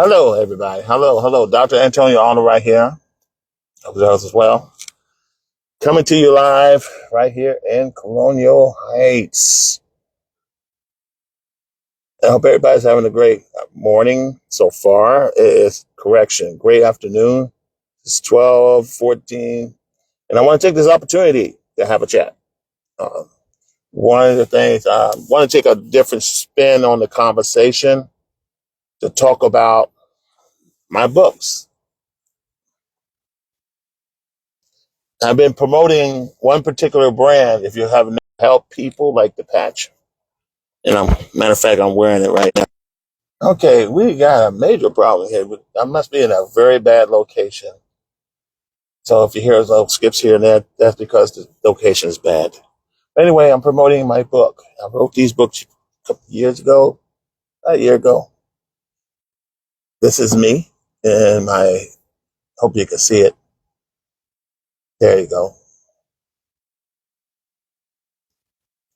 Hello, everybody. Hello. Dr. Antonio Arnold right here. Hope yours as well. Coming to you live right here in Colonial Heights. I hope everybody's having a great morning so far. It is correction. Great afternoon. It's 12:14. And I want to take this opportunity to have a chat. Uh, One of the things, I want to take a different spin on the conversation to talk about my books. I've been promoting one particular brand. If you haven't helped people like the patch, and matter of fact, I'm wearing it right now. Okay, we got a major problem here. I must be in a very bad location. So if you hear little skips here and there, that's because the location is bad. But anyway, I'm promoting my book. I wrote these books a couple years ago, a year ago. This is me, and I hope you can see it. There you go.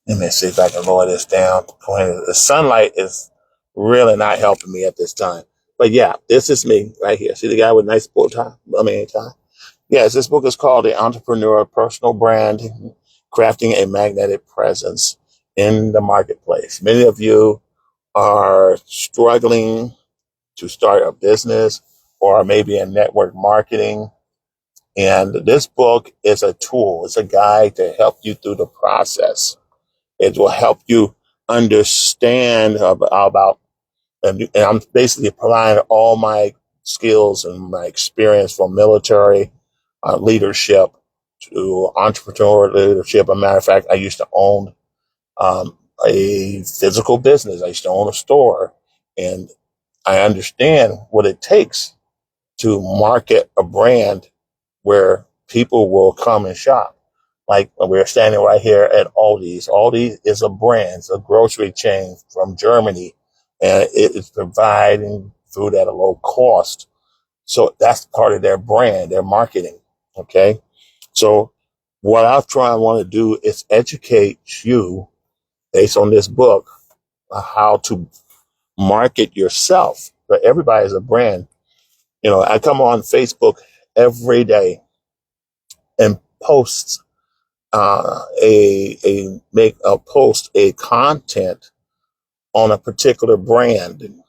Let me see if I can lower this down. The sunlight is really not helping me at this time. But yeah, this is me right here. See the guy with a nice bow tie? Tie. Yes, this book is called The Entrepreneurial Personal Brand, Crafting a Magnetic Presence in the Marketplace. Many of you are struggling to start a business or maybe in network marketing. And this book is a tool. It's a guide to help you through the process. It will help you understand about, and I'm basically applying all my skills and my experience from military leadership to entrepreneurial leadership. As a matter of fact, I used to own a physical business. I used to own a store, and I understand what it takes to market a brand where people will come and shop. Like we're standing right here at Aldi's. Aldi is a brand, it's a grocery chain from Germany, and it is providing food at a low cost. So that's part of their brand, their marketing. Okay. So what I want to do is educate you based on this book how to market yourself. But everybody is a brand. I come on Facebook every day and post a content on a particular brand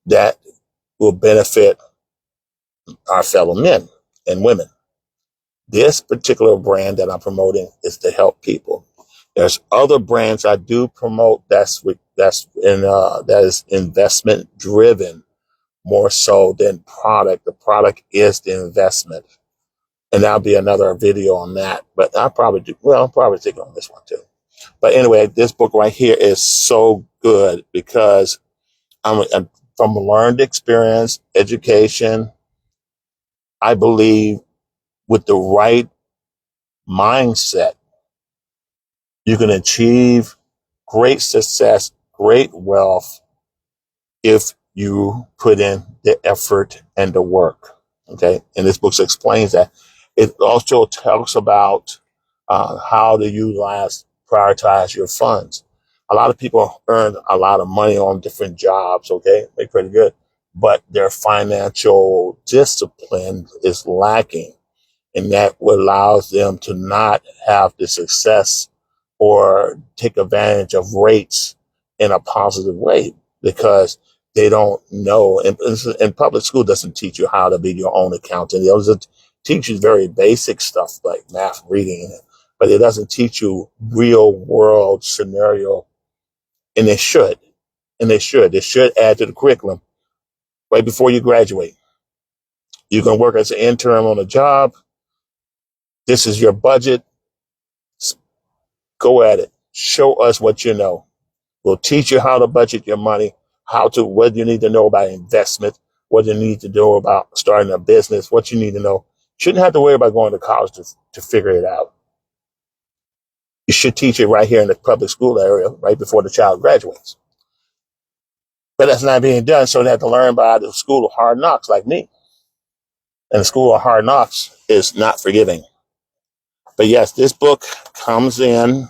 that will benefit our fellow men and women. This particular brand that I'm promoting is to help people. There's other brands I do promote that is investment driven more so than product. The product is the investment. And that'll be another video on that. But I'll probably take on this one too. But anyway, this book right here is so good because I'm from learned experience, education. I believe with the right mindset, you can achieve great success, great wealth if you put in the effort and the work. Okay. And this book explains that. It also talks about how to prioritize your funds. A lot of people earn a lot of money on different jobs. Okay. Make pretty good, but their financial discipline is lacking. And that allows them to not have the success or take advantage of rates in a positive way because they don't know. And public school doesn't teach you how to be your own accountant. It doesn't teach you very basic stuff like math, reading, but it doesn't teach you real world scenario. And they should. They should add to the curriculum right before you graduate. You can work as an intern on a job. This is your budget. Go at it. Show us what you know. We'll teach you how to budget your money, what you need to know about investment, what you need to know about starting a business, what you need to know. Shouldn't have to worry about going to college to figure it out. You should teach it right here in the public school area, right before the child graduates. But that's not being done, so they have to learn by the school of hard knocks like me. And the school of hard knocks is not forgiving. But yes, this book comes in,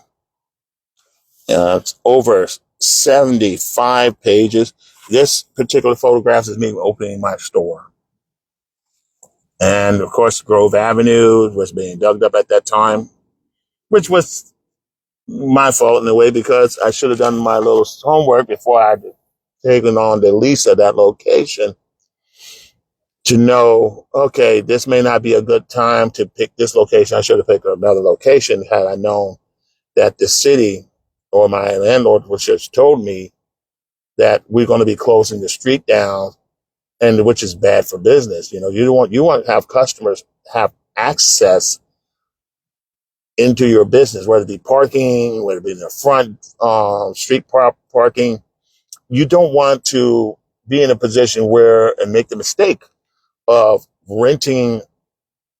it's over 75 pages. this particular photograph is me opening my store. And of course, Grove Avenue was being dug up at that time, which was my fault in a way because I should have done my little homework before I had taken on the lease of that location to know, okay, this may not be a good time to pick this location. I should have picked another location had I known that the city or my landlord was just told me that we're going to be closing the street down, and which is bad for business. You want to have customers have access into your business, whether it be parking, whether it be in the front, street parking. You don't want to be in a position where and make the mistake of renting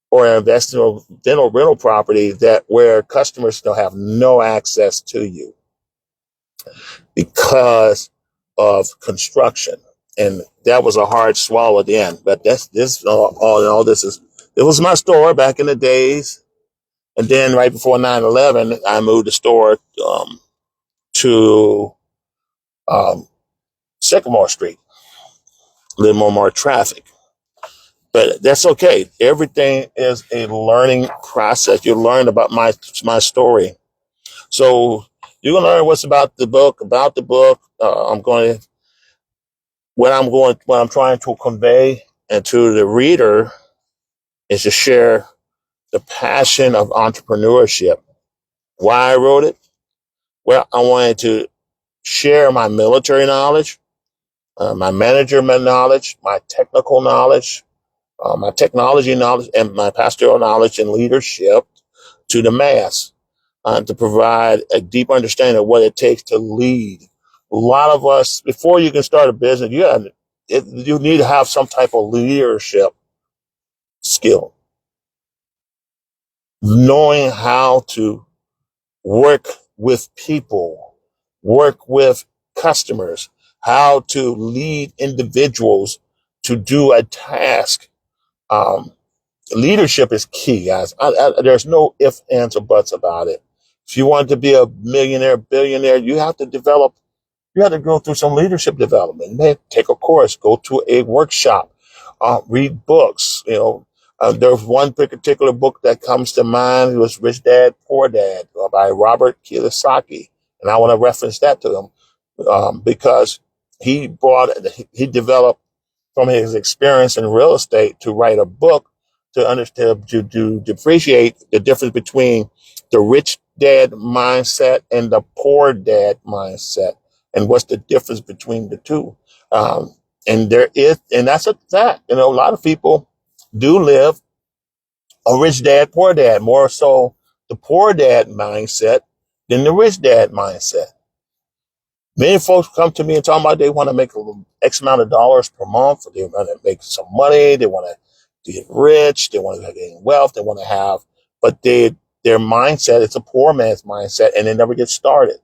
or investing in rental property that where customers still have no access to you because of construction. And that was a hard swallow at the end. But all in all, it was my store back in the days. And then right before 9/11, I moved the store to Sycamore Street, a little more traffic. But that's okay. Everything is a learning process. You learn about my story. So you're gonna learn what's about the book. What I'm trying to convey and to the reader is to share the passion of entrepreneurship. Why I wrote it? Well, I wanted to share my military knowledge, my management knowledge, my technical knowledge, my technology knowledge, and my pastoral knowledge and leadership to the mass, to provide a deep understanding of what it takes to lead. A lot of us, before you can start a business, you need to have some type of leadership skill, knowing how to work with people, work with customers, how to lead individuals to do a task. Um, Leadership is key, guys. There's no ifs, ands, or buts about it. If you want to be a millionaire, billionaire, you have to go through some leadership development. Man, take a course, go to a workshop, read books. There's one particular book that comes to mind. It was Rich Dad, Poor Dad by Robert Kiyosaki. And I want to reference that to him because he developed from his experience in real estate to write a book to understand, to appreciate the difference between the rich dad mindset and the poor dad mindset, and what's the difference between the two. Um, and that's a fact. A lot of people do live a rich dad, poor dad, more so the poor dad mindset than the rich dad mindset. Many folks come to me and talk about they want to make X amount of dollars per month. They want to make some money. They want to get rich. They want to gain wealth. They want to have, but their mindset, it's a poor man's mindset, and they never get started,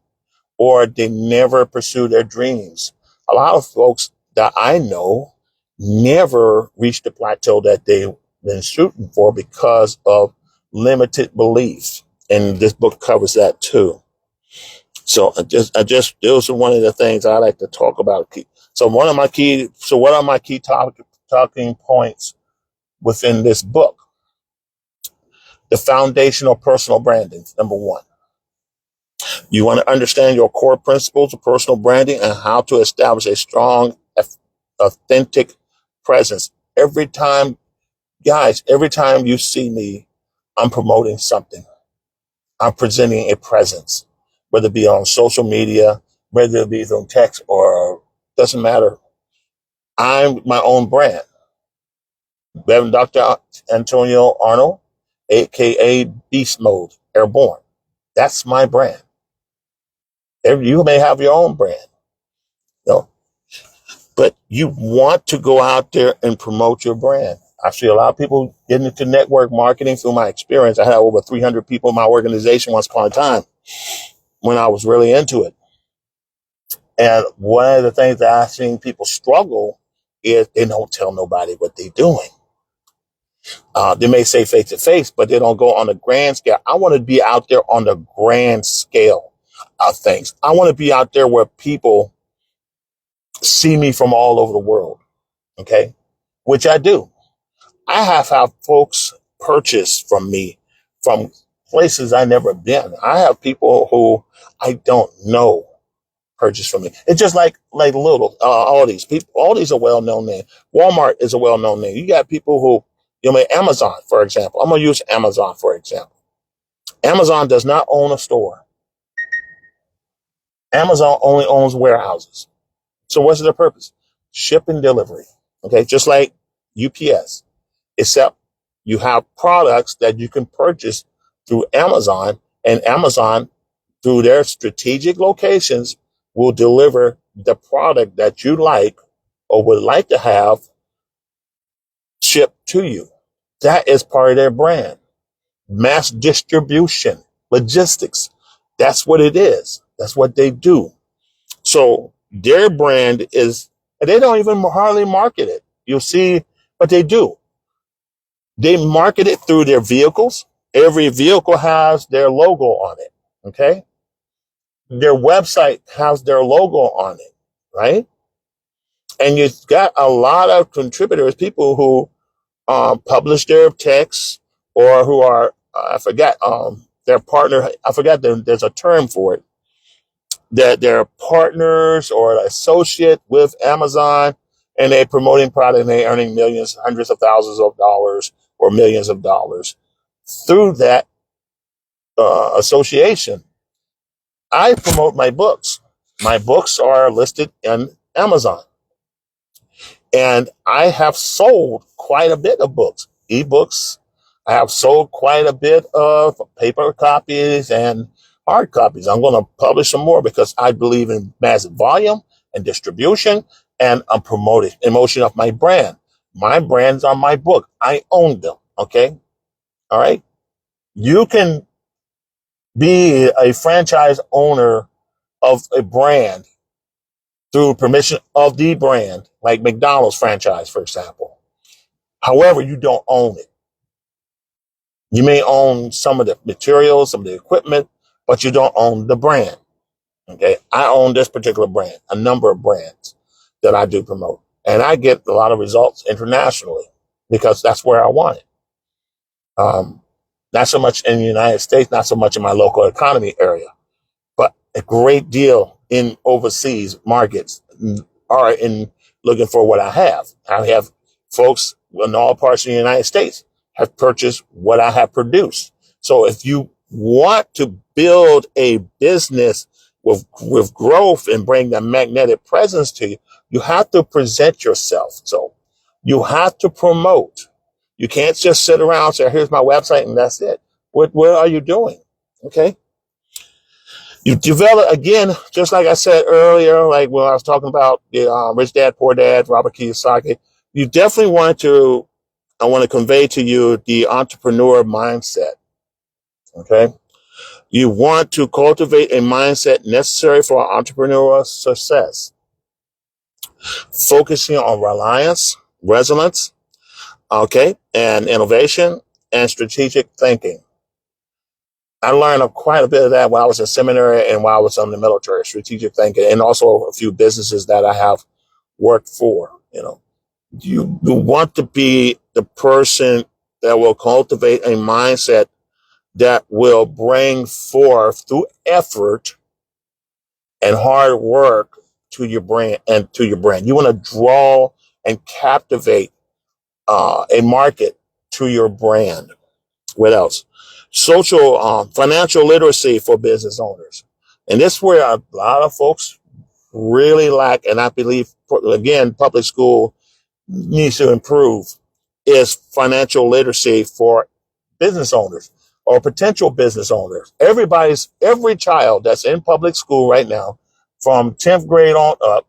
or they never pursue their dreams. A lot of folks that I know never reach the plateau that they've been shooting for because of limited beliefs. And this book covers that too. So those are one of the things I like to talk about. So what are my key talking points within this book? The foundational personal branding, number one. You want to understand your core principles of personal branding and how to establish a strong, authentic presence. Every time you see me, I'm promoting something. I'm presenting a presence, whether it be on social media, whether it be on text, or doesn't matter. I'm my own brand. Reverend Dr. Antonio Arnold, aka Beast Mode, Airborne. That's my brand. You may have your own brand, but you want to go out there and promote your brand. I see a lot of people getting into network marketing through my experience. I had over 300 people in my organization once upon a time when I was really into it. And one of the things that I've seen people struggle is they don't tell nobody what they're doing. They may say face to face, but they don't go on a grand scale. I want to be out there on the grand scale of things. I want to be out there where people see me from all over the world. Okay. Which I do. I have had folks purchase from me from places I never been. I have people who I don't know purchase from me. It's just like little all these people. All these are well known names. Walmart is a well known name. You got people who Amazon, for example. I'm gonna use Amazon for example. Amazon does not own a store. Amazon only owns warehouses. So what's the purpose? Ship and delivery. Okay, just like UPS, except you have products that you can purchase through Amazon, and Amazon, through their strategic locations, will deliver the product that you like or would like to have shipped to you. That is part of their brand. Mass distribution, logistics. That's what it is. That's what they do. So their brand is, and they don't even hardly market it. You'll see, but they do. They market it through their vehicles. Every vehicle has their logo on it. Okay. Their website has their logo on it. Right. And you've got a lot of contributors, people who publish their texts or who are, I forgot, their partner. I forgot there's a term for it, that they're partners or associate with Amazon, and they're promoting product and they're earning millions, hundreds of thousands of dollars or millions of dollars through that association. I promote my books. My books are listed in Amazon, and I have sold quite a bit of books, ebooks. I have sold quite a bit of paper copies and hard copies. I'm going to publish some more because I believe in massive volume and distribution, and I'm promoting emotion of my brand. My brands are my book. I own them. Okay. All right. You can be a franchise owner of a brand through permission of the brand, like McDonald's franchise, for example. However, you don't own it. You may own some of the materials, some of the equipment, but you don't own the brand. Okay. I own this particular brand, a number of brands that I do promote. And I get a lot of results internationally because that's where I want it. Not so much in the United States, not so much in my local economy area, but a great deal in overseas markets are in looking for what I have. I have folks in all parts of the United States have purchased what I have produced. So if you want to build a business with growth and bring the magnetic presence to you, you have to present yourself. So you have to promote. You can't just sit around and say, here's my website and that's it. What are you doing? Okay. You develop, again, just like I said earlier, like when I was talking about the Rich Dad, Poor Dad, Robert Kiyosaki, you definitely I want to convey to you the entrepreneur mindset. Okay. You want to cultivate a mindset necessary for entrepreneurial success, focusing on reliance, resilience, okay, and innovation and strategic thinking. I learned quite a bit of that while I was in seminary and while I was in the military, strategic thinking, and also a few businesses that I have worked for. You want to be the person that will cultivate a mindset that will bring forth through effort and hard work to your brand and to your brand. You want to draw and captivate a market to your brand. What else? Financial literacy for business owners. And this is where a lot of folks really lack, and I believe, again, public school needs to improve, is financial literacy for business owners or potential business owners. Every child that's in public school right now, from 10th grade on up,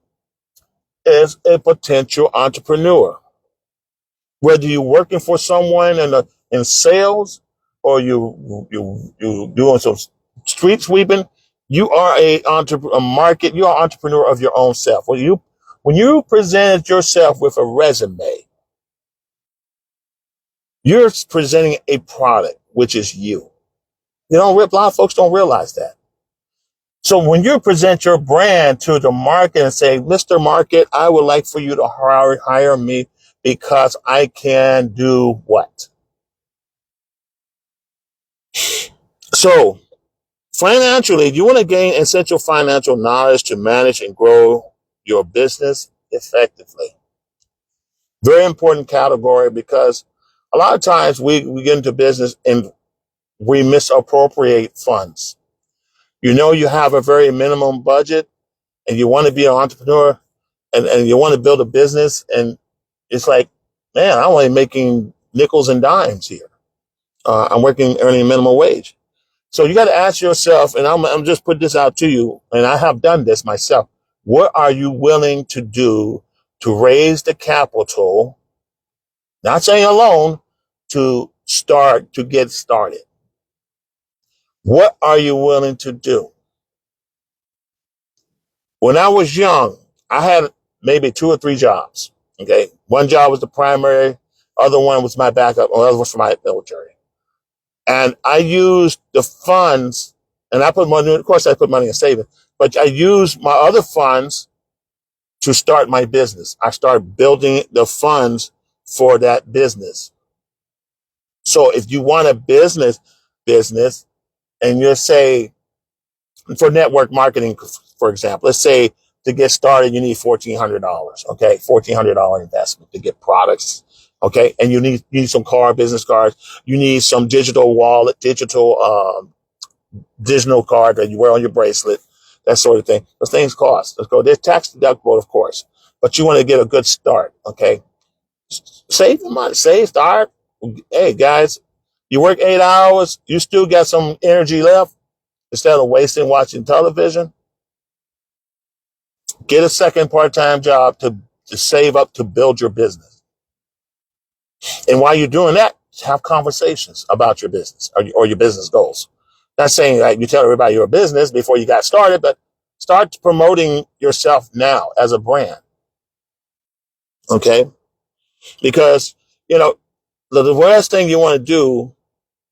is a potential entrepreneur. Whether you're working for someone in sales or you doing some street sweeping, you are you are an entrepreneur of your own self. When you present yourself with a resume, you're presenting a product, which is you. A lot of folks don't realize that. So when you present your brand to the market and say, Mr. Market, I would like for you to hire me because I can do what? So financially, you want to gain essential financial knowledge to manage and grow your business effectively. Very important category because a lot of times we get into business and we misappropriate funds. You know, you have a very minimum budget and you want to be an entrepreneur and you want to build a business. And it's like, man, I'm only making nickels and dimes here. Earning minimum wage. So you got to ask yourself, and I'm just put this out to you, and I have done this myself. What are you willing to do to raise the capital, not saying alone, to get started? What are you willing to do? When I was young, I had maybe 2 or 3 jobs. Okay. One job was the primary, other one was my backup, another was for my military. And I used the funds, and I put money, of course I put money in savings, but I used my other funds to start my business. I started building the funds for that business. So if you want a business, and you say, for network marketing, for example, let's say to get started, you need $1,400. Okay. $1,400 investment to get products. Okay. And you need some business cards. You need some digital wallet, digital card that you wear on your bracelet, that sort of thing. Those things cost. Let's go. They're tax deductible, of course, but you want to get a good start. Okay. Save the money, start. Hey guys, you work 8 hours, you still got some energy left. Instead of wasting watching television, get a second part-time job to save up to build your business. And while you're doing that, have conversations about your business or your business goals. Not saying that you tell everybody you're a business before you got started, but start promoting yourself now as a brand. Okay? Because, you know, the worst thing you want to do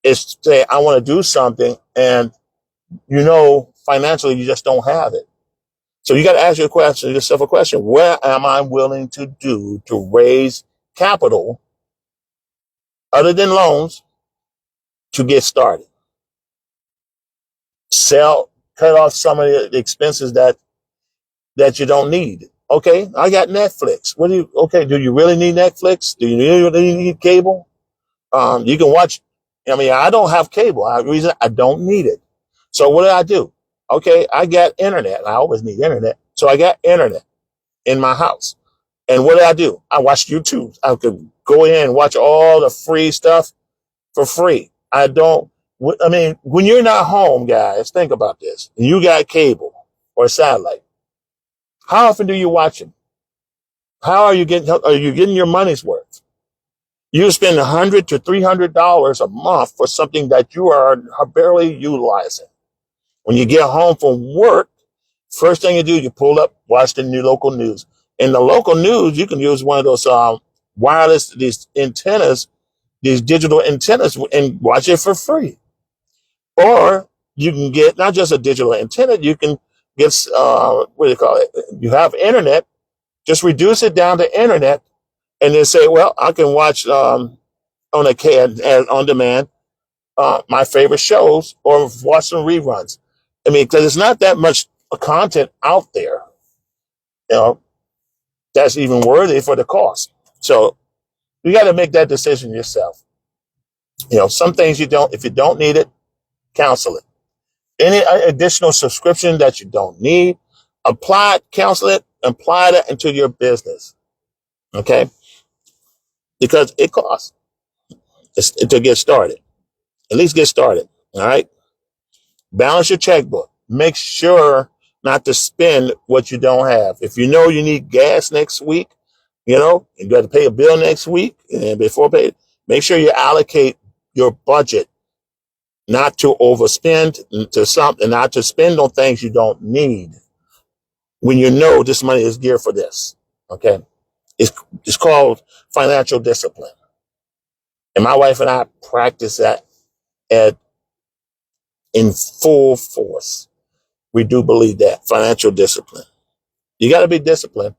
is say, I want to do something, and financially you just don't have it. So you got to ask yourself a question. What am I willing to do to raise capital other than loans to get started? Cut off some of the expenses that you don't need. Okay, I got Netflix. Do you really need Netflix? Do you really need cable? You can watch. I mean, I don't have cable. Reason I don't need it. So what do? Okay, I got internet. I always need internet. So I got internet in my house. And what do? I watch YouTube. I could go in and watch all the free stuff for free. When you're not home, guys, think about this. You got cable or satellite. How often do you watch them? Are you getting your money's worth? You spend $100 to $300 a month for something that you are barely utilizing. When you get home from work, first thing you do, you pull up, watch the new local news. In the local news, you can use one of those these antennas, these digital antennas, and watch it for free. Or you can get not just a digital antenna, you can get what do you call it? You have internet. Just reduce it down to internet, and then say, well, I can watch on demand my favorite shows or watch some reruns. I mean, because it's not that much content out there, you know, that's even worthy for the cost. So you got to make that decision yourself. Some things if you don't need it, cancel it. Any additional subscription that you don't need, cancel it, apply that into your business. Okay? Because it costs to get started. At least get started. All right? Balance your checkbook. Make sure not to spend what you don't have. If you know you need gas next week, you got to pay a bill next week, and before pay, make sure you allocate your budget not to overspend to something, not to spend on things you don't need. When you know this money is geared for this, okay? It's called financial discipline, and my wife and I practice that in full force. We do believe that financial discipline. You got to be disciplined.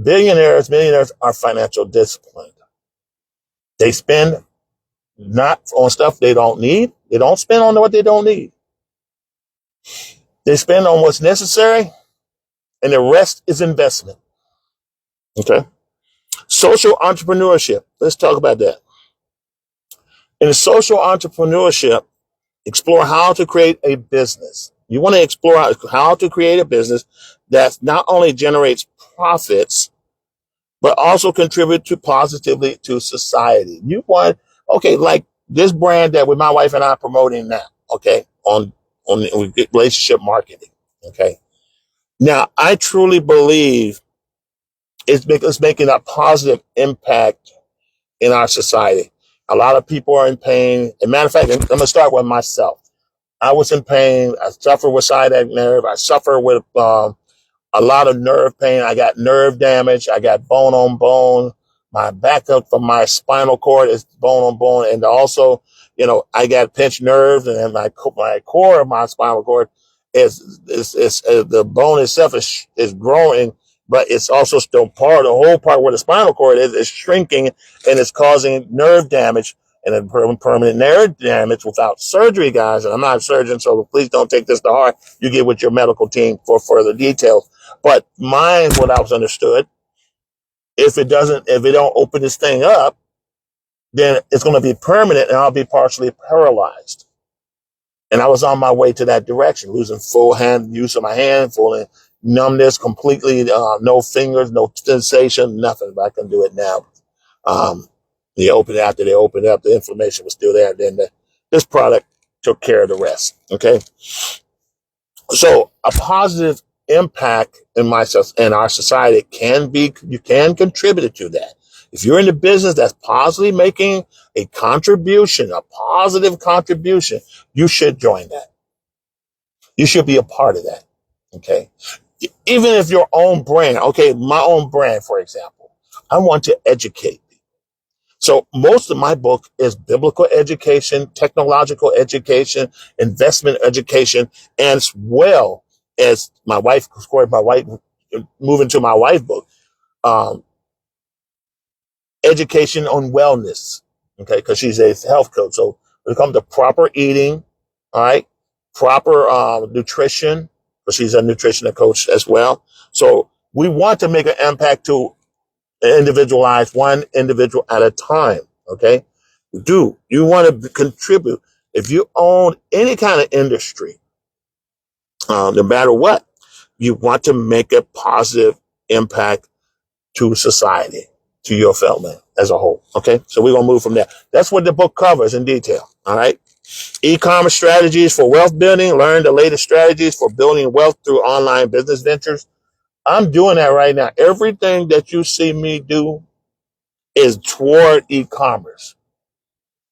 Billionaires, millionaires are financial disciplined. They spend not on stuff they don't need. They don't spend on what they don't need. They spend on what's necessary, and the rest is investment. Okay. Social entrepreneurship. Let's talk about that. In social entrepreneurship, explore how to create a business. You want to explore how to create a business that not only generates profits, but also contribute to positively to society. You want, okay, like this brand that with my wife and I are promoting now, okay, on relationship marketing, okay. Now, I truly believe it's making a positive impact in our society. A lot of people are in pain. As a matter of fact, I'm going to start with myself. I was in pain. I suffer with sciatic nerve. I suffer with a lot of nerve pain. I got nerve damage. I got bone on bone. My back up from my spinal cord is bone on bone. And also, I got pinched nerves, and my core of my spinal cord is the bone itself is growing, but it's also still the whole part where the spinal cord is shrinking, and it's causing nerve damage and then permanent nerve damage without surgery, guys. And I'm not a surgeon, so please don't take this to heart. You get with your medical team for further details. But mine, what I was understood, if it don't open this thing up, then it's going to be permanent, and I'll be partially paralyzed. And I was on my way to that direction, losing full hand use of my hand, full numbness, completely, no fingers, no sensation, nothing. But I can do it now. After they opened up, the inflammation was still there. Then this product took care of the rest. Okay. So a positive impact in our society you can contribute to that. If you're in the business that's positively making a positive contribution, you should join that. You should be a part of that. Okay. Even if your own brand, okay, my own brand, for example, I want to educate. So most of my book is biblical education, technological education, investment education, and as well as moving to my wife book, education on wellness. Okay. Cause she's a health coach. So when it comes to proper eating, all right, proper, nutrition, because she's a nutritional coach as well. So we want to make an impact to individualize one individual at a time. Okay. You want to contribute. If you own any kind of industry, no matter what, you want to make a positive impact to society, to your fellow man as a whole. Okay. So we're going to move from there. That's what the book covers in detail. All right. E-commerce strategies for wealth building. Learn the latest strategies for building wealth through online business ventures. I'm doing that right now. Everything that you see me do is toward e-commerce,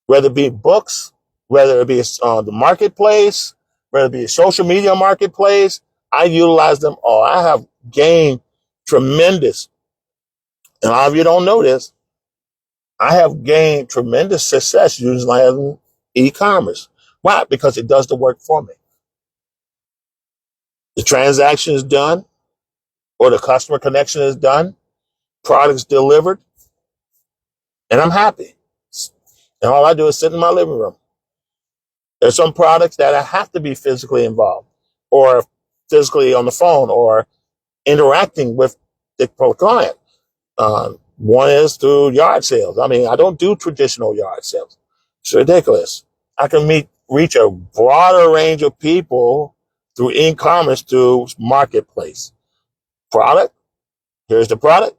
whether it be books, whether it be the marketplace, whether it be a social media marketplace. I utilize them all. I have gained tremendous, and a lot of you don't know this, I have gained tremendous success using e-commerce. Why? Because it does the work for me. The transaction is done, or the customer connection is done, products delivered, and I'm happy. And all I do is sit in my living room. There's some products that I have to be physically involved, or physically on the phone, or interacting with the client. One is through yard sales. I mean, I don't do traditional yard sales. It's ridiculous. I can reach a broader range of people through e-commerce, through marketplace. Product, here's the product.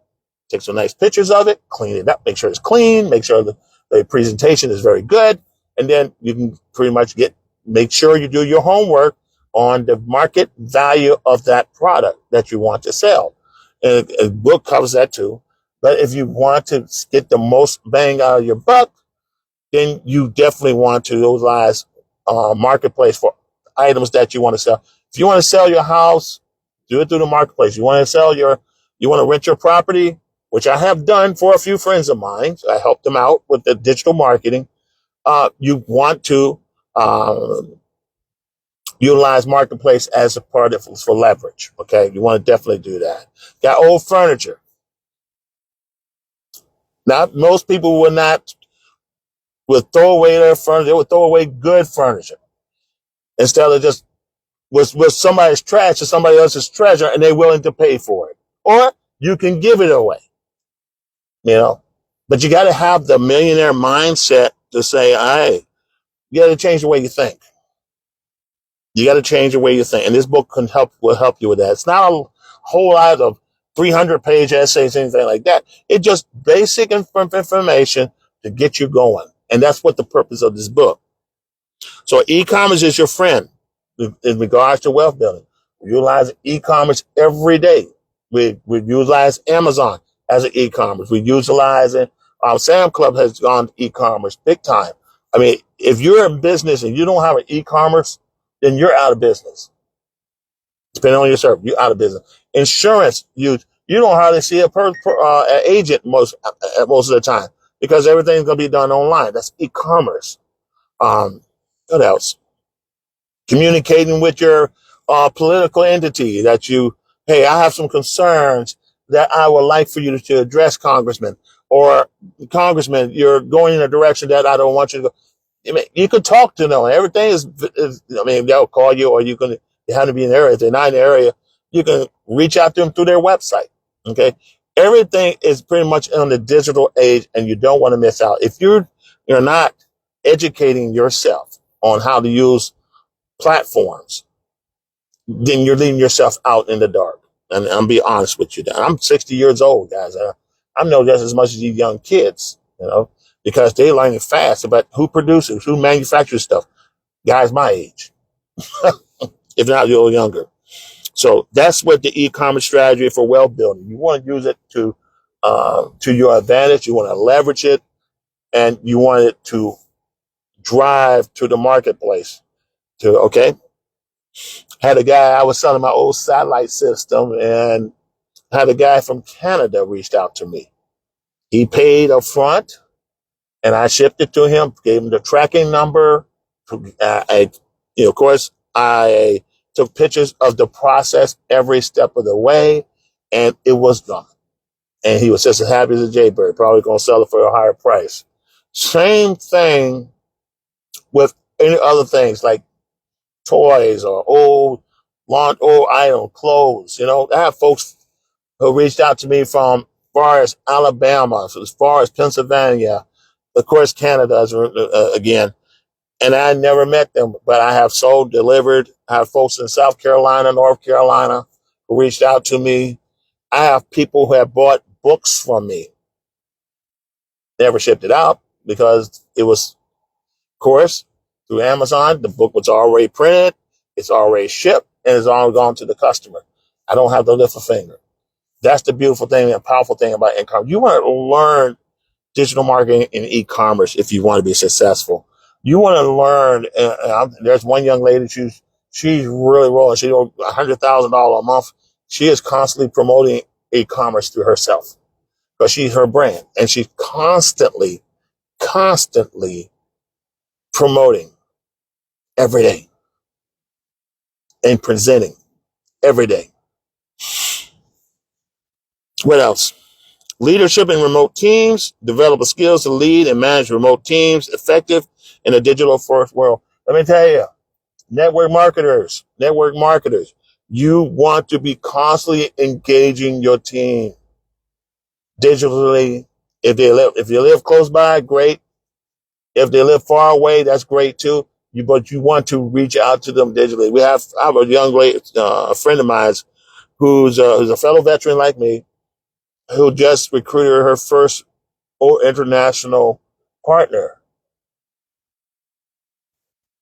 Take some nice pictures of it, clean it up, make sure it's clean, make sure the presentation is very good, and then you can pretty much make sure you do your homework on the market value of that product that you want to sell. And a book covers that too. But if you want to get the most bang out of your buck, then you definitely want to utilize marketplace for items that you want to sell. If you want to sell your house, do it through the marketplace. You want to rent your property, which I have done for a few friends of mine. I helped them out with the digital marketing. You want to Utilize marketplace as a part of for leverage. Okay, you want to definitely do that. Got old furniture. Now, most people would throw away their furniture. They would throw away good furniture instead of just with somebody's trash or somebody else's treasure, and they're willing to pay for it. Or you can give it away, you know. But you got to have the millionaire mindset to say, "Hey, you got to change the way you think. You got to change the way you think." And this book will help you with that. It's not a whole lot of 300-page essays, anything like that. It's just basic information to get you going. And that's what the purpose of this book. So e-commerce is your friend in regards to wealth building. We utilize e-commerce every day. We utilize Amazon as an e-commerce. We utilize it. Sam Club has gone to e-commerce big time. I mean, if you're in business and you don't have an e-commerce, then you're out of business. Depending on your service, you're out of business. Insurance, you don't hardly see an agent most of the time because everything's going to be done online. That's e-commerce. What else? Communicating with your political entity that hey, I have some concerns that I would like for you to address, Congressman. Or, Congressman, you're going in a direction that I don't want you to go. I mean, you could talk to them. Everything is I mean, they'll call you, or you have to be in the area. If they're not in the area, you can reach out to them through their website. Okay. Everything is pretty much on the digital age, and you don't want to miss out. If you're not educating yourself on how to use platforms, then you're leaving yourself out in the dark. And I'm be honest with you. I'm 60 years old, guys. I know just as much as these young kids, because they learn it fast about who produces, who manufactures stuff. Guys my age, if not a little younger. So that's what the e-commerce strategy for wealth building. You want to use it to your advantage. You want to leverage it, and you want it to drive to the marketplace. Had a guy, I was selling my old satellite system, and had a guy from Canada reached out to me. He paid up front, and I shipped it to him, gave him the tracking number. Of course, I took pictures of the process every step of the way, and it was done. And he was just as happy as a jaybird, probably going to sell it for a higher price. Same thing with any other things like toys or old item, clothes. I have folks who reached out to me from as far as Alabama, as far as Pennsylvania, of course, Canada, again. And I never met them, but I have sold, delivered. I have folks in South Carolina, North Carolina who reached out to me. I have people who have bought books from me. Never shipped it out because it was, of course, through Amazon. The book was already printed. It's already shipped, and it's all gone to the customer. I don't have to lift a finger. That's the beautiful thing and powerful thing about e-commerce. You want to learn digital marketing and e-commerce if you want to be successful. You want to learn. There's one young lady. She's really rolling. She's $100,000 a month. She is constantly promoting e-commerce through herself because she's her brand, and she's constantly promoting every day and presenting every day. What else? Leadership in remote teams. Develop the skills to lead and manage remote teams effective in a digital first world. Let me tell you, network marketers, you want to be constantly engaging your team digitally. If you live close by, great. If they live far away, that's great too. But you want to reach out to them digitally. I have a young lady, a friend of mine, who's a fellow veteran like me, who just recruited her first international partner.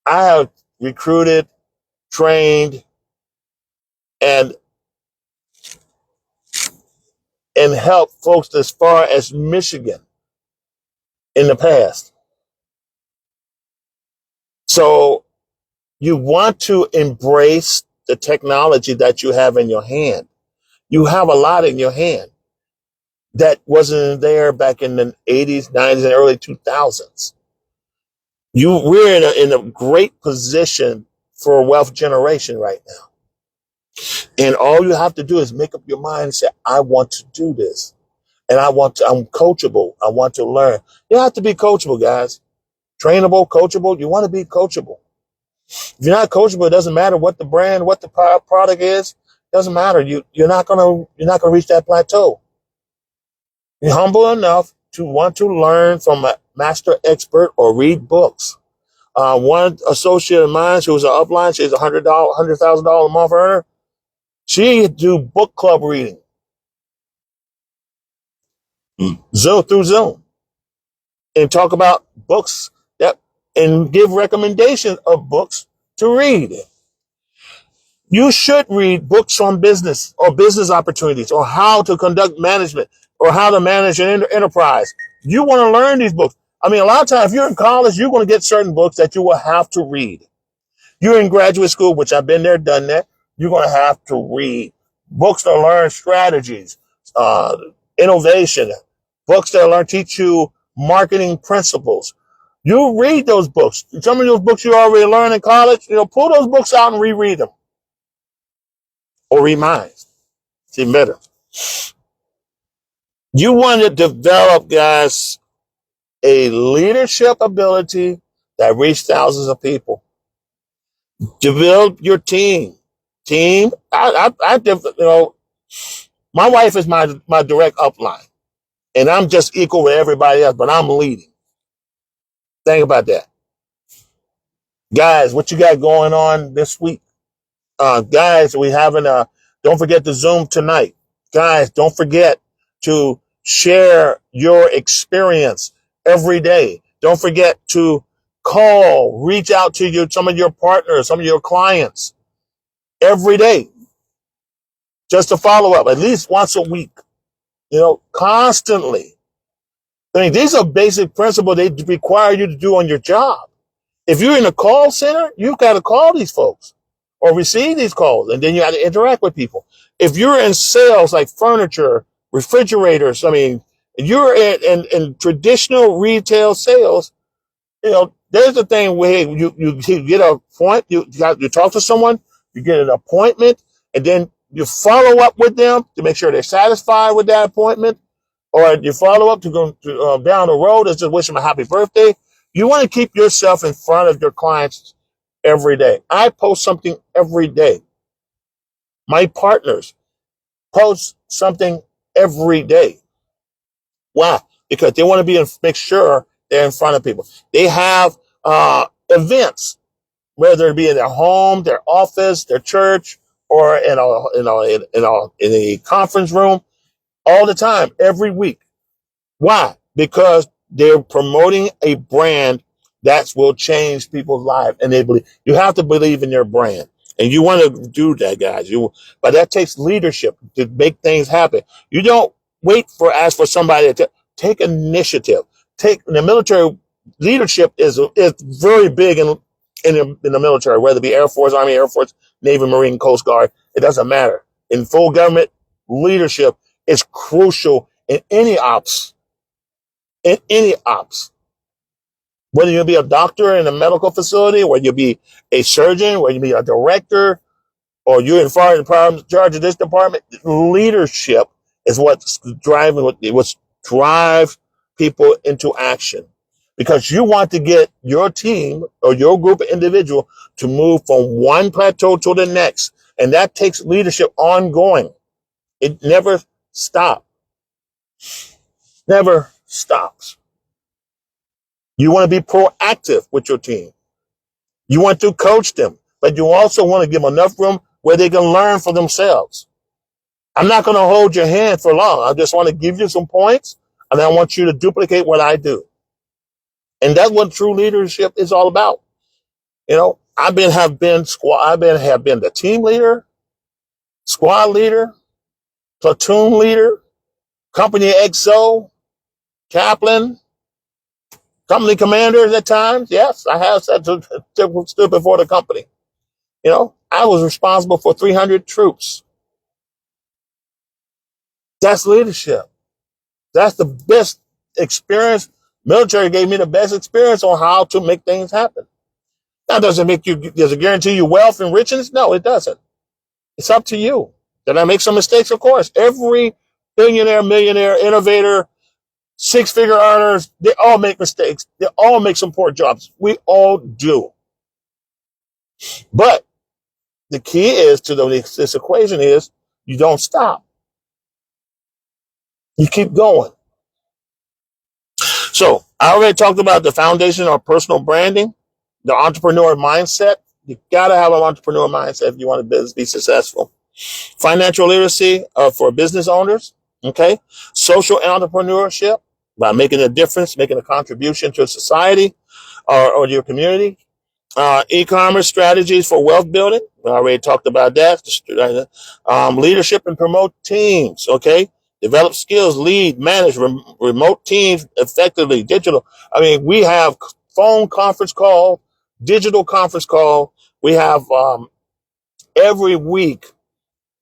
I have recruited, trained, and helped folks as far as Michigan in the past. So you want to embrace the technology that you have in your hand. You have a lot in your hand that wasn't there back in the 80s, 90s, and early 2000s. We're in a great position for wealth generation right now. And all you have to do is make up your mind and say, I want to do this. And I'm coachable. I want to learn. You have to be coachable, guys. Trainable, coachable. You want to be coachable. If you're not coachable, it doesn't matter what the brand, what the product is. It doesn't matter. You're not gonna reach that plateau. You're humble enough to want to learn from a master expert or read books. One associate of mine, who was an upline, she's $100,000 a month earner. She do book club reading, Zoom through Zoom, and talk about books and give recommendations of books to read. You should read books on business or business opportunities or how to conduct management or how to manage an enterprise. You want to learn these books. I mean, a lot of times if you're in college, you're going to get certain books that you will have to read. You're in graduate school, which I've been there, done that. You're going to have to read books to learn strategies, uh, innovation, books that teach you marketing principles. You read those books. Some of those books you already learned in college, pull those books out and reread them or read mine. It's even better. You want to develop, guys, a leadership ability that reach thousands of people. Develop your team. My wife is my direct upline, and I'm just equal with everybody else, but I'm leading. Think about that. Guys, what you got going on this week? Guys, don't forget the Zoom tonight. Guys, don't forget to share your experience every day. Don't forget to reach out to some of your partners, some of your clients every day, just to follow up at least once a week, constantly. I mean, these are basic principles they require you to do on your job. If you're in a call center, you've got to call these folks or receive these calls, and then you got to interact with people. If you're in sales like furniture, refrigerators, I mean, you're in traditional retail sales, there's the thing where you get a point, you talk to someone, you get an appointment, and then you follow up with them to make sure they're satisfied with that appointment, or you follow up to go down the road and just wish them a happy birthday. You want to keep yourself in front of your clients every day. I post something every day. My partners post something every day. Why? Because they want to make sure they're in front of people. They have events, whether it be in their home, their office, their church, or in a conference room, all the time, every week. Why? Because they're promoting a brand that will change people's lives, and you have to believe in your brand, and you want to do that, guys. But that takes leadership to make things happen. You don't ask for somebody to take initiative. In the military, leadership is very big in the military, whether it be Air Force, Army, Air Force, Navy, Marine, Coast Guard. It doesn't matter. In full government, leadership is crucial in any ops. Whether you be a doctor in a medical facility, whether you be a surgeon, whether you be a director, or you're in charge of this department, leadership is what's drives people into action. Because you want to get your team or your group of individual to move from one plateau to the next. And that takes leadership ongoing. It never stops. Never stops. You want to be proactive with your team. You want to coach them, but you also want to give them enough room where they can learn for themselves. I'm not going to hold your hand for long. I just want to give you some points, and I want you to duplicate what I do. And that's what true leadership is all about. Have been the team leader, squad leader, platoon leader, company XO, captain, company commanders at times. Yes, I have stood before the company. I was responsible for 300 troops. That's leadership. That's the best experience. Military gave me the best experience on how to make things happen. That doesn't make you, does it guarantee you wealth and richness? No, it doesn't. It's up to you. Did I make some mistakes? Of course. Every billionaire, millionaire, innovator, six-figure earners, they all make mistakes. They all make some poor jobs. We all do. But the key is to this equation is you don't stop. You keep going. So I already talked about the foundation of personal branding, the entrepreneur mindset. You got to have an entrepreneur mindset if you want to be successful. Financial literacy for business owners. Okay. Social entrepreneurship by making a difference, making a contribution to society or your community. E-commerce strategies for wealth building. We already talked about that. Leadership and promote teams. Okay. Develop skills, lead, manage remote teams effectively, digital. I mean, we have phone conference call, digital conference call. We have every week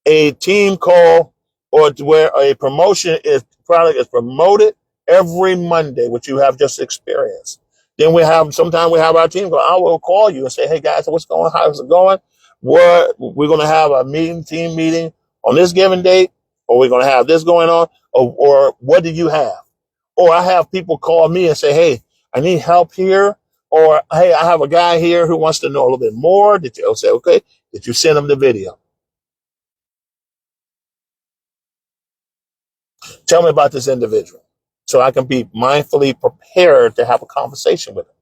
a team call or where a product is promoted every Monday, which you have just experienced. Then sometimes we have our team go, I will call you and say, hey guys, what's going on? How's it going? We're going to have a team meeting on this given date, or we're going to have this going on, or what do you have? Or I have people call me and say, hey, I need help here. Or, hey, I have a guy here who wants to know a little bit more. I'll say, okay, did you send him the video? Tell me about this individual so I can be mindfully prepared to have a conversation with him.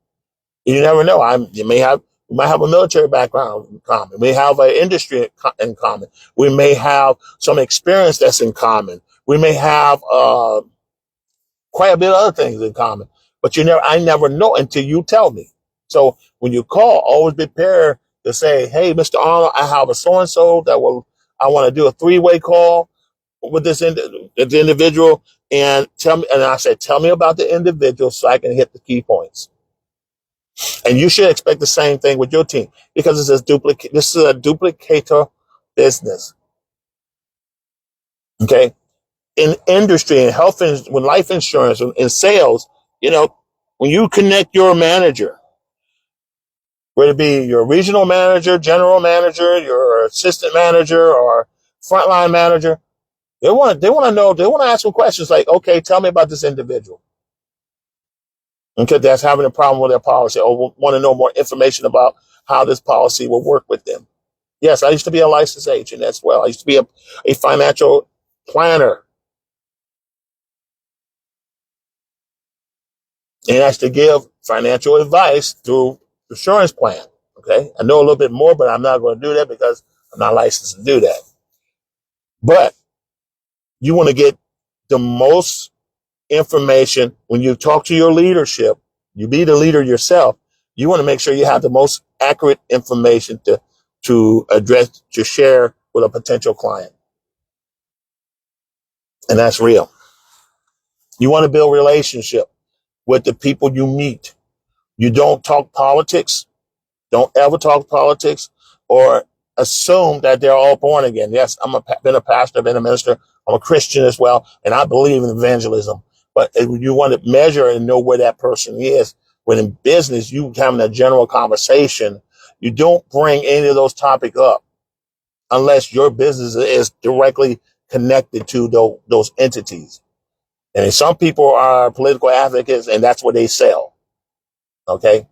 You never know. We might have a military background in common. We have an industry in common. We may have some experience that's in common. We may have quite a bit of other things in common. But I never know until you tell me. So when you call, always be prepared to say, hey, Mr. Arnold, I have a so-and-so I want to do a 3-way call with this individual, and I said, tell me about the individual so I can hit the key points. And you should expect the same thing with your team because this is a duplicator business. Okay. In industry and health, with life insurance and in sales, when you connect your manager, whether it be your regional manager, general manager, your assistant manager, or frontline manager, they want to know, they want to ask some questions like, okay, tell me about this individual. Okay, that's having a problem with their policy or want to know more information about how this policy will work with them. Yes, I used to be a licensed agent as well. I used to be a financial planner. And I used to give financial advice through insurance plan. Okay, I know a little bit more, but I'm not going to do that because I'm not licensed to do that. But you want to get the most information when you talk to your leadership. You be the leader yourself. You want to make sure you have the most accurate information to share with a potential client. And that's real. You want to build relationship with the people you meet. You don't talk politics. Don't ever talk politics or assume that they're all born again. Yes, been a pastor, been a minister. I'm a Christian as well, and I believe in evangelism. But you want to measure and know where that person is. When in business, you having a general conversation, you don't bring any of those topics up unless your business is directly connected to those entities. And some people are political advocates, and that's what they sell. Okay.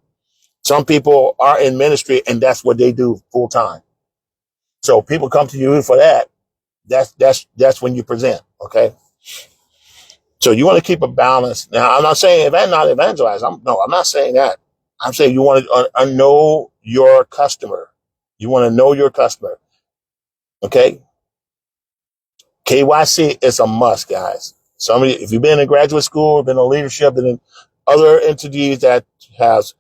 Some people are in ministry, and that's what they do full time. So people come to you for that. That's when you present. Okay. So you want to keep a balance. Now, I'm not saying not evangelize. I'm not saying that. I'm saying you want to know your customer. You want to know your customer. Okay. KYC is a must, guys. If you've been in graduate school, been in leadership, been in other entities that has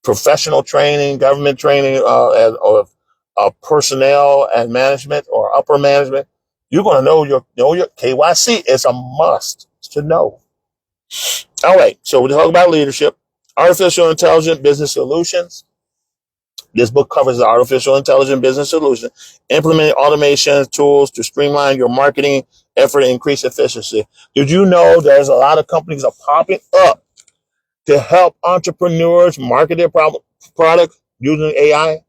professional training, government training, or personnel and management or upper management, you're going to know your KYC is a must to know. All right. So we're talking about leadership, artificial intelligence business solutions. This book covers the artificial intelligence business solution, implementing automation tools to streamline your marketing effort and increase efficiency. Did you know there's a lot of companies are popping up to help entrepreneurs market their product using AI?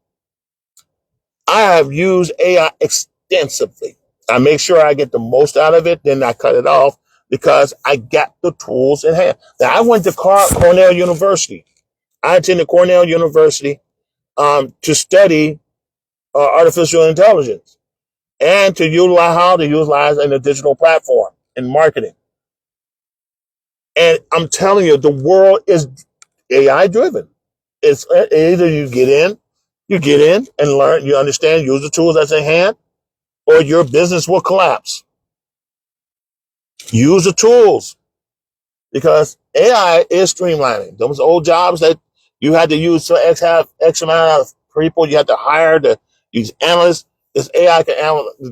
I have used AI extensively. I make sure I get the most out of it, then I cut it off because I got the tools in hand. Now, I went to Cornell University. I attended Cornell University to study artificial intelligence and to utilize how to utilize in a digital platform in marketing. And I'm telling you, the world is AI driven. It's either you get in and learn, you understand, use the tools that's in hand, or your business will collapse. Use the tools because AI is streamlining. Those old jobs that you had to use to have X amount of people you had to hire to use analysts, this AI can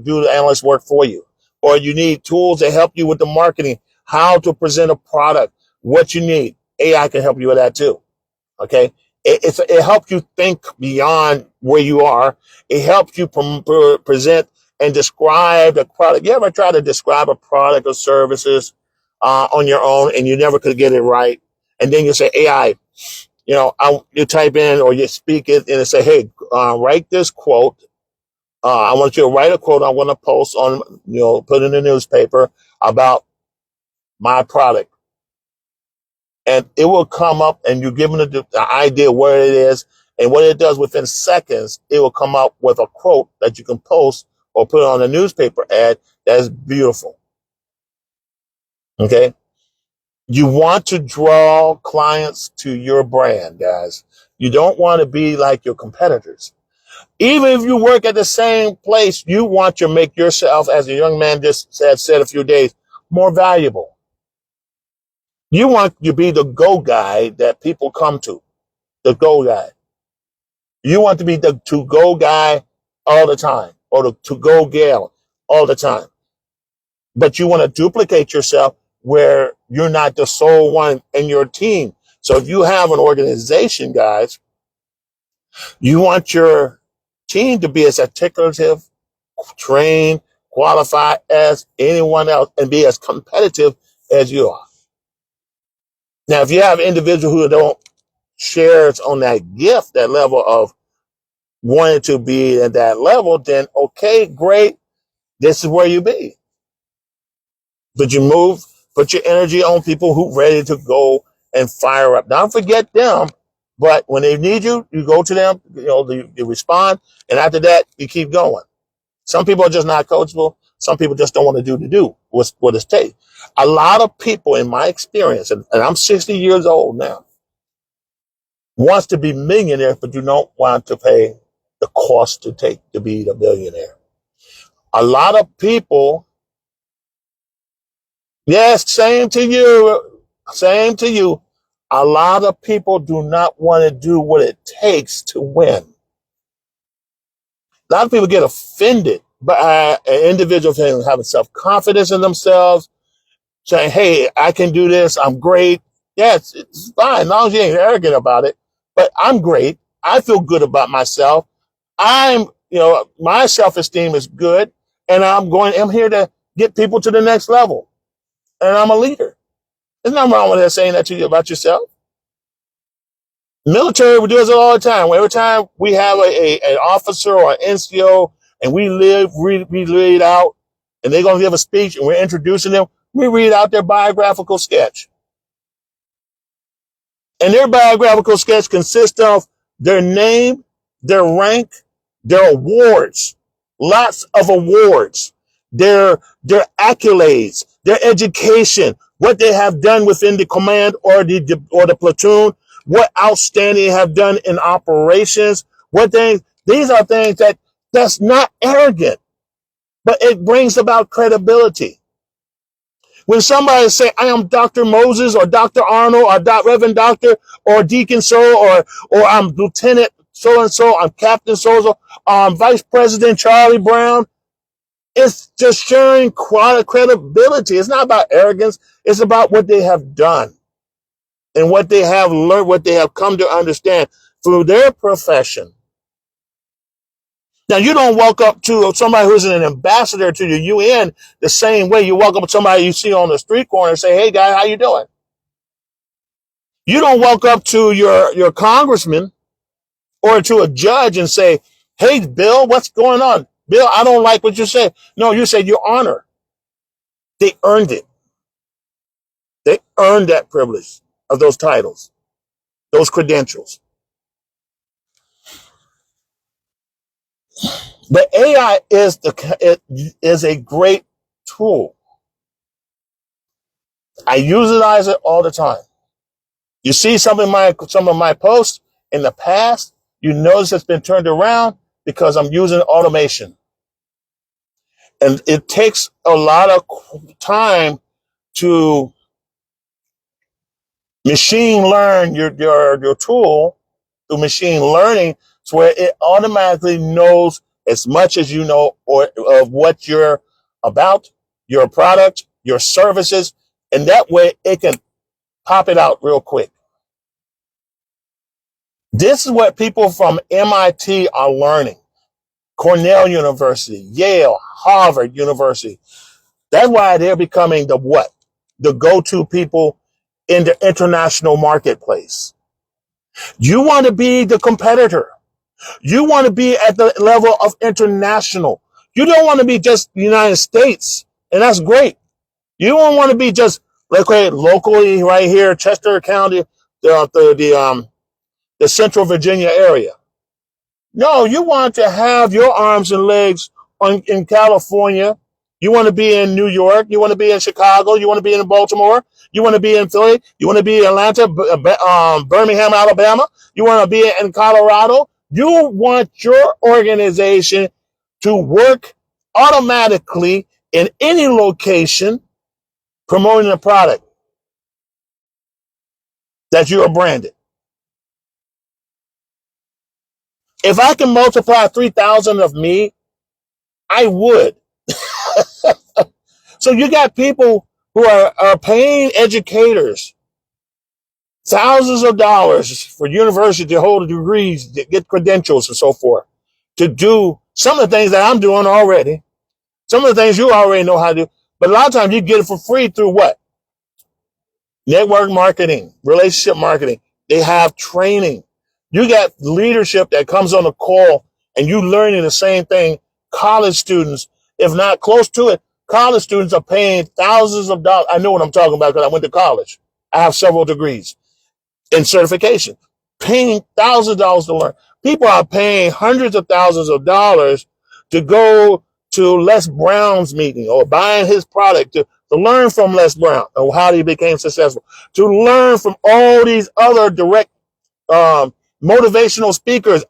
do the analyst work for you. Or you need tools to help you with the marketing, how to present a product, what you need. AI can help you with that too. Okay. It helps you think beyond where you are. It helps you present and describe the product. You ever try to describe a product or services on your own and you never could get it right? And then you say, AI, you type in or you speak it and it say, hey, write this quote. I want you to write a quote I want to post on, put in the newspaper about my product. And it will come up and you give them the idea where it is. And what it does within seconds, it will come up with a quote that you can post or put on a newspaper ad that is beautiful. Okay. You want to draw clients to your brand, guys. You don't want to be like your competitors. Even if you work at the same place, you want to make yourself, as a young man just said a few days, more valuable. You want to be the go guy that people come to, the go guy. You want to be the to-go guy all the time or the to-go gal all the time. But you want to duplicate yourself where you're not the sole one in your team. So if you have an organization, guys, you want your team to be as articulative, trained, qualified as anyone else and be as competitive as you are. Now, if you have individuals who don't share on that gift, that level of wanting to be at that level, then okay, great. This is where you be. But you put your energy on people who ready to go and fire up. Don't forget them, but when they need you, you go to them, you respond, and after that, you keep going. Some people are just not coachable. Some people just don't want to do what it takes. A lot of people, in my experience, and I'm 60 years old now, wants to be millionaires, but you don't want to pay the cost to take to be the millionaire. A lot of people, yes, same to you. A lot of people do not want to do what it takes to win. A lot of people get offended by an individual having self-confidence in themselves, saying, hey, I can do this, I'm great. Yes, it's fine, as long as you ain't arrogant about it. But I'm great. I feel good about myself. My self-esteem is good, and I'm here to get people to the next level. And I'm a leader. There's nothing wrong with that saying that to you about yourself. Military, we do this all the time. Every time we have an officer or an NCO and we read out, and they're going to give a speech and we're introducing them, we read out their biographical sketch. And their biographical sketch consists of their name, their rank, their awards, lots of awards, their accolades, their education, what they have done within the command or the platoon, what outstanding they have done in operations, these are things that's not arrogant, but it brings about credibility. When somebody say, I am Dr. Moses or Dr. Arnold or Reverend Dr. or Deacon so or I'm Lieutenant so-and-so, I'm Captain so-and-so, I'm Vice President Charlie Brown, it's just sharing credibility. It's not about arrogance. It's about what they have done and what they have learned, what they have come to understand through their profession. Now, you don't walk up to somebody who's an ambassador to the UN the same way you walk up to somebody you see on the street corner and say, hey, guy, how you doing? You don't walk up to your congressman or to a judge and say, hey, Bill, what's going on? Bill, I don't like what you said. No, you said your honor. They earned it. They earned that privilege of those titles, those credentials. But AI is a great tool. I utilize it all the time. You see some of my posts in the past, you notice it's been turned around because I'm using automation. And it takes a lot of time to machine learn your tool through machine learning, so where it automatically knows as much as you know or of what you're about, your product, your services, and that way it can pop it out real quick. This is what people from MIT are learning. Cornell University, Yale, Harvard University. That's why they're becoming the what? The go-to people in the international marketplace. You want to be the competitor. You want to be at the level of international. You don't want to be just the United States, and that's great. You don't want to be just locally right here, Chester County, the Central Virginia area. No, you want to have your arms and legs in California. You want to be in New York. You want to be in Chicago. You want to be in Baltimore. You want to be in Philly. You want to be in Atlanta, Birmingham, Alabama. You want to be in Colorado. You want your organization to work automatically in any location promoting a product that you are branded. If I can multiply 3,000 of me, I would. So you got people who are paying educators thousands of dollars for university to hold degrees, to get credentials and so forth, to do some of the things that I'm doing already, some of the things you already know how to do. But a lot of times you get it for free through what? Network marketing, relationship marketing. They have training. You got leadership that comes on the call and you learning the same thing. College students, if not close to it, college students are paying thousands of dollars. I know what I'm talking about because I went to college. I have several degrees in certification, paying thousands of dollars to learn. People are paying hundreds of thousands of dollars to go to Les Brown's meeting or buying his product to learn from Les Brown or how he became successful, to learn from all these other direct motivational speakers.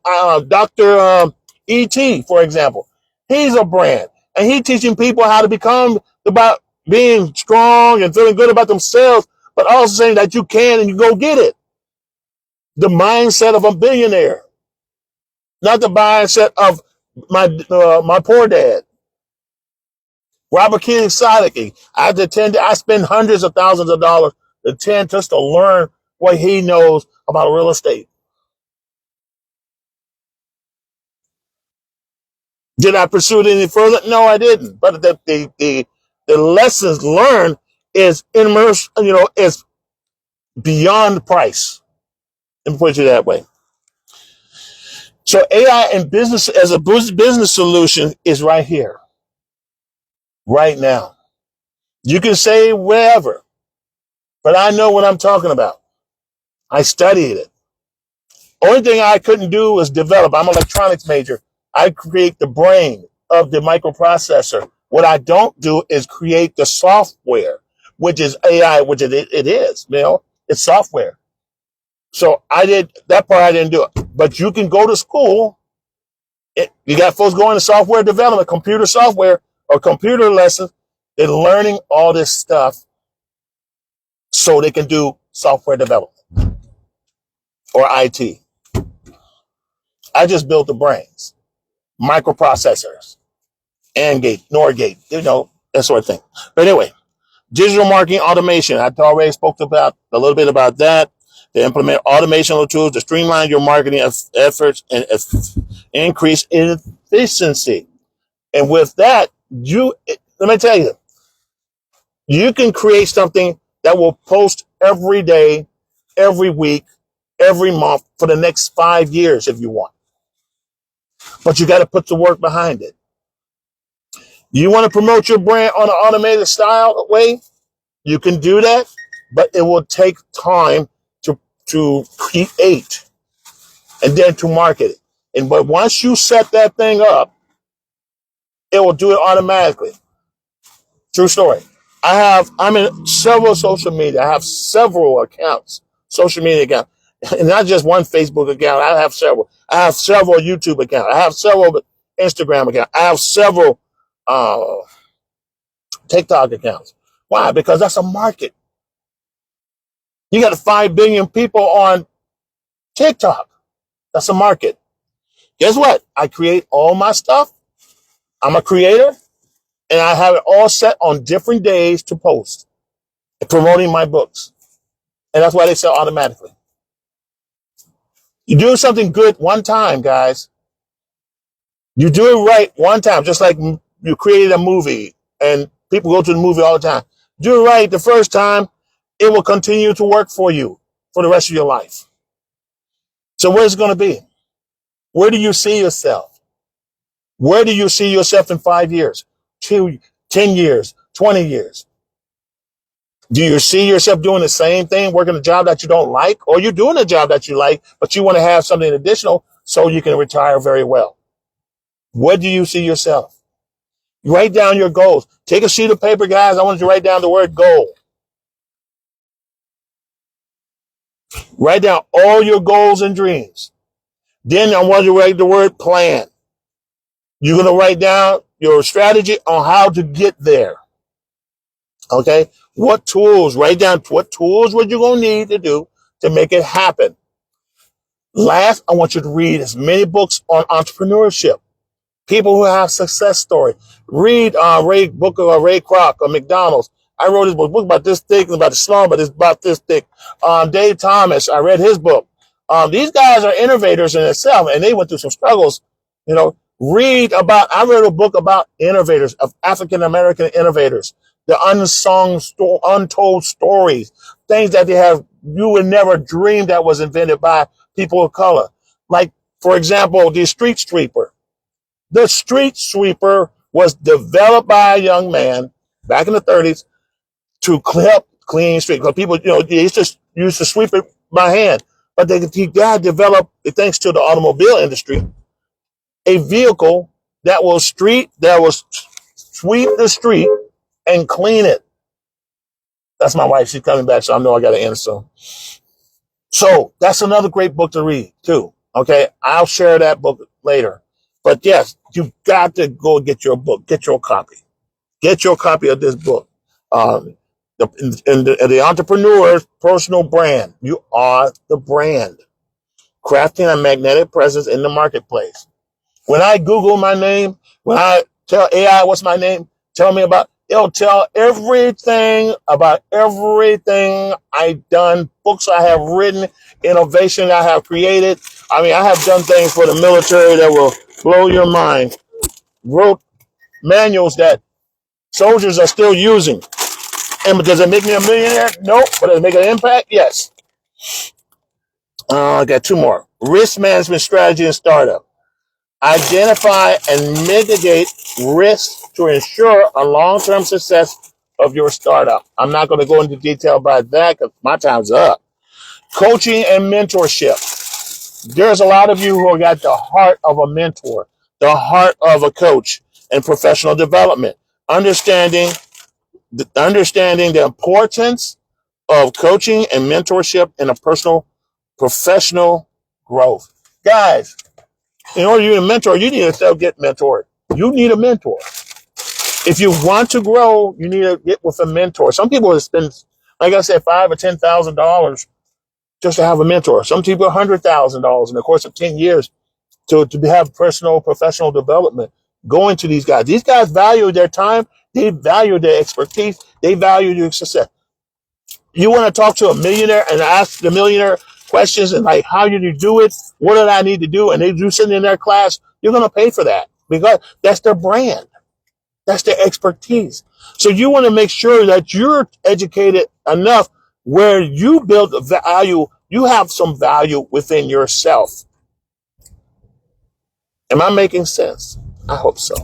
Dr. E.T., for example, he's a brand, and he's teaching people how to become about being strong and feeling good about themselves, but also saying that you can and you go get it. The mindset of a billionaire, not the mindset of my poor dad. Robert Kiyosaki. I spend hundreds of thousands of dollars to attend just to learn what he knows about real estate. Did I pursue it any further? No, I didn't. But the lessons learned is immersed, is beyond price. Let me put it that way. So AI in business as a business solution is right here, right now. You can say wherever, but I know what I'm talking about. I studied it. Only thing I couldn't do was develop. I'm an electronics major. I create the brain of the microprocessor. What I don't do is create the software, which is AI, which it is, it's software. So I did that part. I didn't do it, but you can go to school. You got folks going to software development, computer software or computer lessons. They're learning all this stuff so they can do software development or IT. I just built the brains, microprocessors, AND gate, NOR gate, that sort of thing. But anyway, digital marketing automation. I already spoke about a little bit about that. To implement automation tools to streamline your marketing efforts and increase efficiency. And with that, let me tell you, you can create something that will post every day, every week, every month for the next 5 years if you want. But you got to put the work behind it. You want to promote your brand on an automated style way? You can do that, but it will take time to create and then to market it. But once you set that thing up, it will do it automatically. True story. I'm in several social media. I have several accounts, social media accounts, and not just one Facebook account. I have several. I have several YouTube accounts. I have several Instagram accounts. I have several uh, TikTok accounts. Why? Because that's a market. You got 5 billion people on TikTok. That's a market. Guess what? I create all my stuff. I'm a creator, and I have it all set on different days to post, promoting my books. And that's why they sell automatically. You do something good one time, guys. You do it right one time, just like you created a movie and people go to the movie all the time. Do it right the first time, it will continue to work for you for the rest of your life. So where's it going to be? Where do you see yourself? Where do you see yourself in 5 years, 10 years, 20 years? Do you see yourself doing the same thing, working a job that you don't like, or you're doing a job that you like, but you want to have something additional so you can retire very well? Where do you see yourself? Write down your goals. Take a sheet of paper, guys. I want you to write down the word goal. Write down all your goals and dreams. Then I want you to write the word plan. You're going to write down your strategy on how to get there. Okay? What tools? Write down what tools would you going to need to do to make it happen. Last, I want you to read as many books on entrepreneurship. People who have success stories. Read book of Ray Kroc or McDonald's. I wrote his book about this thick, about the slum, but it's about this thick. Dave Thomas, I read his book. These guys are innovators in itself, and they went through some struggles. You know, I read a book about innovators, of African American innovators, the untold stories, things that you would never dream that was invented by people of color. Like, for example, the street sweeper. The street sweeper was developed by a young man back in the 30s to help clean streets. Because people, they used to sweep it by hand. But he developed, thanks to the automobile industry, a vehicle that will sweep the street and clean it. That's my wife. She's coming back, so I know I got to end soon. So that's another great book to read, too. Okay, I'll share that book later. But yes, you've got to go get your book. Get your copy. Get your copy of this book. The Entrepreneur's Personal Brand. You are the brand. Crafting a magnetic presence in the marketplace. When I Google my name, when I tell AI what's my name, it'll tell everything about everything I've done, books I have written, innovation I have created. I mean, I have done things for the military that will blow your mind. Wrote manuals that soldiers are still using. And does it make me a millionaire? Nope. But does it make an impact? Yes. I got 2 more. Risk management strategy and startup. Identify and mitigate risks to ensure a long-term success of your startup. I'm not going to go into detail about that because my time's up. Coaching and mentorship. There's a lot of you who got the heart of a mentor, the heart of a coach in professional development. Understanding the importance of coaching and mentorship in a professional growth. Guys, in order to be a mentor, you need to get mentored. You need a mentor. If you want to grow, you need to get with a mentor. Some people spend, like I said, $5,000 or $10,000 just to have a mentor. Some people $100,000 in the course of 10 years to have professional development. Going to these guys. These guys value their time. They value their expertise. They value your success. You want to talk to a millionaire and ask the millionaire questions and like, how did you do it? What did I need to do? And they do something in their class. You're going to pay for that because that's their brand. That's their expertise. So you want to make sure that you're educated enough where you build value You have some value within yourself. Am I making sense? I hope so.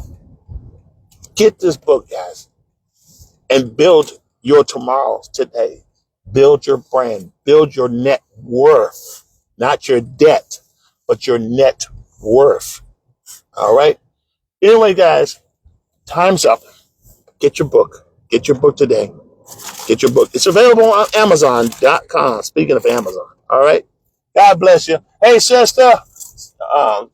Get this book, guys, and build your tomorrows today. Build your brand. Build your net worth. Not your debt, but your net worth. All right? Anyway, guys, time's up. Get your book. Get your book today. Get your book. It's available on Amazon.com. Speaking of Amazon. All right? God bless you. Hey, sister. Um,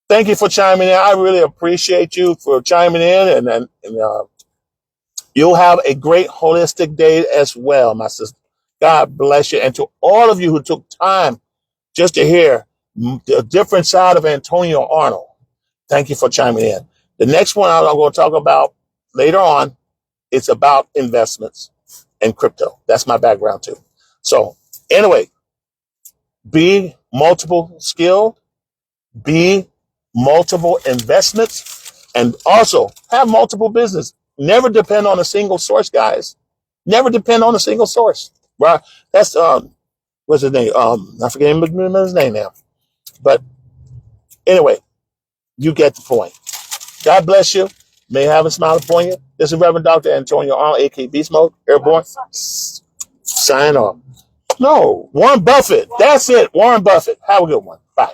Thank you for chiming in. I really appreciate you for chiming in, and you'll have a great holistic day as well, my sister. God bless you. And to all of you who took time just to hear the different side of Antonio Arnold, thank you for chiming in. The next one I'm going to talk about later on, it's about investments and crypto. That's my background too. So anyway, be multiple skilled, be multiple investments, and also have multiple business. Never depend on a single source, guys. Never depend on a single source. Right? That's what's his name? I forget his name now. But anyway, you get the point. God bless you. May have a smile upon you. This is Reverend Dr. Antonio Arnold, aka Beast Mode, Airborne. Sign off. No, Warren Buffett. That's it. Warren Buffett. Have a good one. Bye.